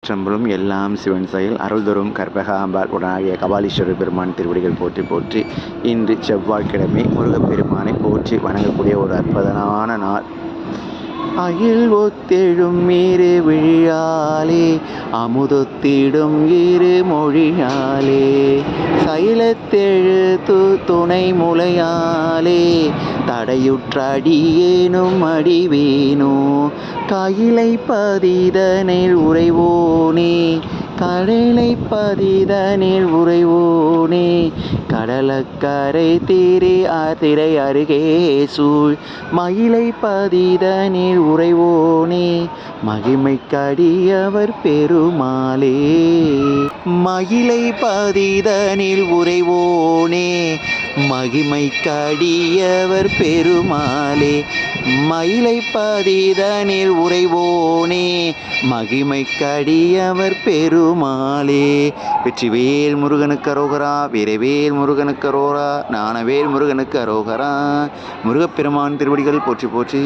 திருச்சிற்றம்பலம். எல்லாம் சிவன் செயல். அருள்தரும் கற்பகாம்பாள் உடனாகிய கபாலீஸ்வரர் பெருமான் திருவடிகள் போற்றி போற்றி. இன்று செவ்வாய்க்கிழமை முருகப்பெருமானை போற்றி வணங்கக்கூடிய ஒரு அற்புதமான நாள். அகில் ஒத்தெழும் இரு விழியாலே அமுதொத்திடும் இரு மொழியாலே சைலத்தெழு துணை முலையாலே தடையுற்றடியேனும் அடிவேனோ கையிலை பதிதனில் உறைவோனே கடலை பதிதனில் உறைவோனே கடலக்கரை திரை அருகே சூழ் மயிலை பதிதனில் உறைவோனே மகிமைக்கடியவர் பெருமாளே மயிலை பதிதனில் உறைவோனே மகிமைக்கடியவர் பெருமாளே மயிலை பதிதனில் உறைவோனே மகிமைக்கடியவர் பெருமாளே. வெற்றிவேல் முருகனுக்கு அரோகரா, வீரவேல் முருகனுக்கு அரோகரா, ஞானவேல் முருகனுக்கு அரோகரா. முருகப்பெருமான் திருவடிகள் போற்றி போற்றி.